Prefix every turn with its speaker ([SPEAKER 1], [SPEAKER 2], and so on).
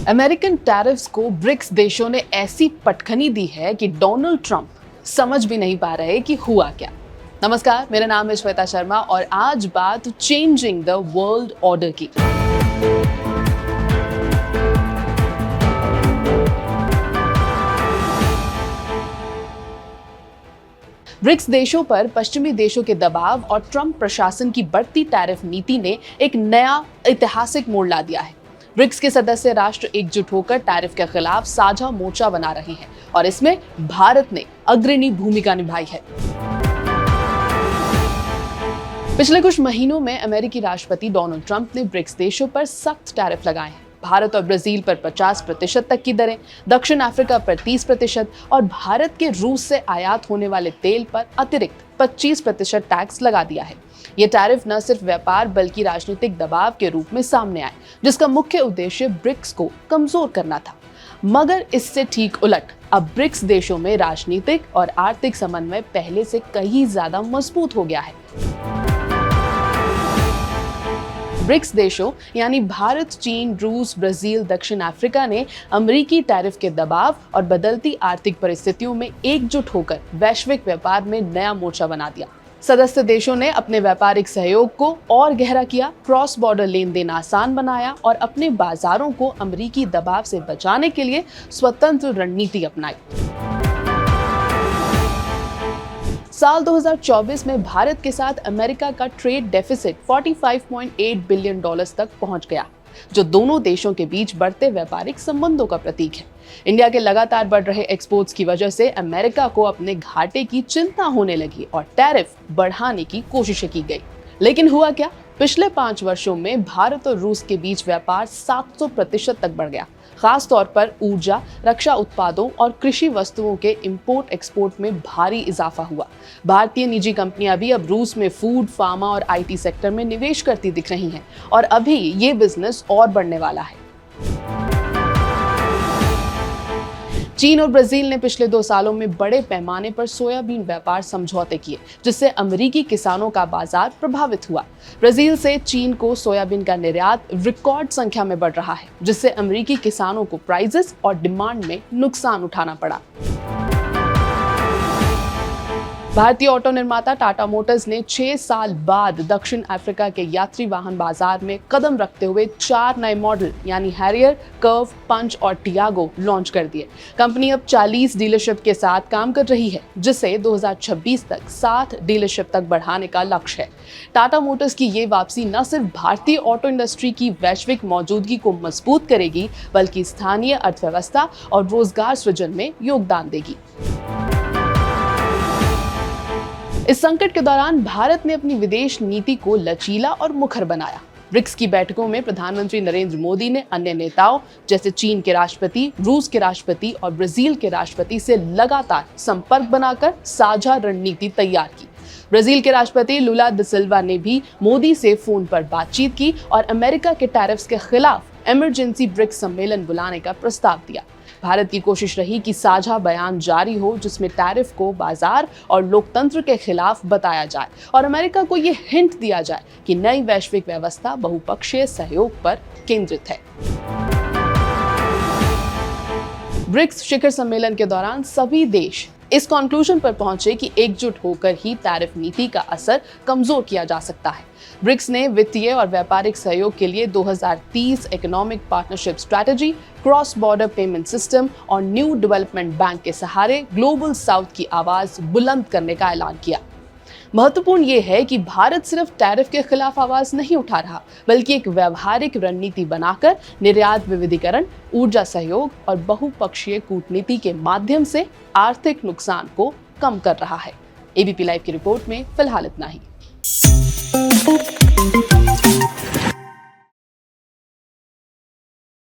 [SPEAKER 1] American tariffs को BRICS देशों ने ऐसी पटखनी दी है कि डोनाल्ड ट्रंप समझ भी नहीं पा रहे कि हुआ क्या। नमस्कार, मेरा नाम है श्वेता शर्मा और आज बात चेंजिंग द वर्ल्ड ऑर्डर की। ब्रिक्स देशों पर पश्चिमी देशों के दबाव और ट्रंप प्रशासन की बढ़ती टैरिफ नीति ने एक नया ऐतिहासिक मोड़ ला दिया है। ब्रिक्स के सदस्य राष्ट्र एकजुट होकर टैरिफ के खिलाफ साझा मोर्चा बना रहे हैं और इसमें भारत ने अग्रणी भूमिका निभाई है। पिछले कुछ महीनों में अमेरिकी राष्ट्रपति डोनाल्ड ट्रंप ने ब्रिक्स देशों पर सख्त टैरिफ लगाए हैं। भारत और ब्राजील पर 50% तक की दरें, दक्षिण अफ्रीका पर 30% और भारत के रूस से आयात होने वाले तेल पर अतिरिक्त 25% टैक्स लगा दिया है। ये टैरिफ न सिर्फ व्यापार बल्कि राजनीतिक दबाव के रूप में सामने आए, जिसका मुख्य उद्देश्य ब्रिक्स को कमजोर करना था। मगर इससे ठीक उलट अब ब्रिक्स देशों में राजनीतिक और आर्थिक समन्वय पहले से कहीं ज्यादा मजबूत हो गया है। ब्रिक्स देशों यानी भारत, चीन, रूस, ब्राजील, दक्षिण अफ्रीका ने अमेरिकी टैरिफ के दबाव और बदलती आर्थिक परिस्थितियों में एकजुट होकर वैश्विक व्यापार में नया मोर्चा बना दिया। सदस्य देशों ने अपने व्यापारिक सहयोग को और गहरा किया, क्रॉस बॉर्डर लेन देन आसान बनाया और अपने बाजारों को अमेरिकी दबाव से बचाने के लिए स्वतंत्र रणनीति अपनाई। साल 2024 में भारत के साथ अमेरिका का ट्रेड डेफिसिट 45.8 बिलियन डॉलर्स तक पहुंच गया, जो दोनों देशों के बीच बढ़ते व्यापारिक संबंधों का प्रतीक है। इंडिया के लगातार बढ़ रहे एक्सपोर्ट्स की वजह से अमेरिका को अपने घाटे की चिंता होने लगी और टैरिफ बढ़ाने की कोशिशें की गई। लेकिन हुआ क्या? पिछले 5 वर्षों में भारत और रूस के बीच व्यापार 700% तक बढ़ गया। खास तौर पर ऊर्जा, रक्षा उत्पादों और कृषि वस्तुओं के इंपोर्ट एक्सपोर्ट में भारी इजाफा हुआ। भारतीय निजी कंपनियां भी अब रूस में फूड, फार्मा और आईटी सेक्टर में निवेश करती दिख रही हैं और अभी ये बिजनेस और बढ़ने वाला है। चीन और ब्राजील ने पिछले 2 सालों में बड़े पैमाने पर सोयाबीन व्यापार समझौते किए, जिससे अमेरिकी किसानों का बाजार प्रभावित हुआ। ब्राजील से चीन को सोयाबीन का निर्यात रिकॉर्ड संख्या में बढ़ रहा है, जिससे अमेरिकी किसानों को प्राइसेस और डिमांड में नुकसान उठाना पड़ा। भारतीय ऑटो निर्माता टाटा मोटर्स ने 6 साल बाद दक्षिण अफ्रीका के यात्री वाहन बाजार में कदम रखते हुए 4 नए मॉडल यानी हैरियर, कर्व, पंच और टियागो लॉन्च कर दिए। कंपनी अब 40 डीलरशिप के साथ काम कर रही है, जिसे 2026 तक 60 डीलरशिप तक बढ़ाने का लक्ष्य है। टाटा मोटर्स की ये वापसी न सिर्फ भारतीय ऑटो इंडस्ट्री की वैश्विक मौजूदगी को मजबूत करेगी, बल्कि स्थानीय अर्थव्यवस्था और रोजगार सृजन में योगदान देगी। इस संकट के दौरान भारत ने अपनी विदेश नीति को लचीला और मुखर बनाया। ब्रिक्स की बैठकों में प्रधानमंत्री नरेंद्र मोदी ने अन्य नेताओं जैसे चीन के राष्ट्रपति, रूस के राष्ट्रपति और ब्राजील के राष्ट्रपति से लगातार संपर्क बनाकर साझा रणनीति तैयार की। ब्राजील के राष्ट्रपति लुला दा सिल्वा ने भी मोदी से फोन पर बातचीत की और अमेरिका के टैरिफ्स के खिलाफ इमरजेंसी ब्रिक्स सम्मेलन बुलाने का प्रस्ताव दिया। भारत की कोशिश रही कि साझा बयान जारी हो, जिसमें टैरिफ को बाजार और लोकतंत्र के खिलाफ बताया जाए और अमेरिका को ये हिंट दिया जाए कि नई वैश्विक व्यवस्था बहुपक्षीय सहयोग पर केंद्रित है। ब्रिक्स शिखर सम्मेलन के दौरान सभी देश इस कंक्लूजन पर पहुंचे कि एकजुट होकर ही टैरिफ नीति का असर कमजोर किया जा सकता है। ब्रिक्स ने वित्तीय और व्यापारिक सहयोग के लिए 2030 economic partnership strategy, cross border payment system और न्यू डेवलपमेंट बैंक के सहारे ग्लोबल साउथ की आवाज बुलंद करने का ऐलान किया। महत्वपूर्ण ये है कि भारत सिर्फ टैरिफ के खिलाफ आवाज नहीं उठा रहा, बल्कि एक व्यवहारिक रणनीति बनाकर निर्यात विविधीकरण, ऊर्जा सहयोग और बहुपक्षीय कूटनीति के माध्यम से आर्थिक नुकसान को कम कर रहा है। एबीपी लाइव की रिपोर्ट में फिलहाल इतना ही।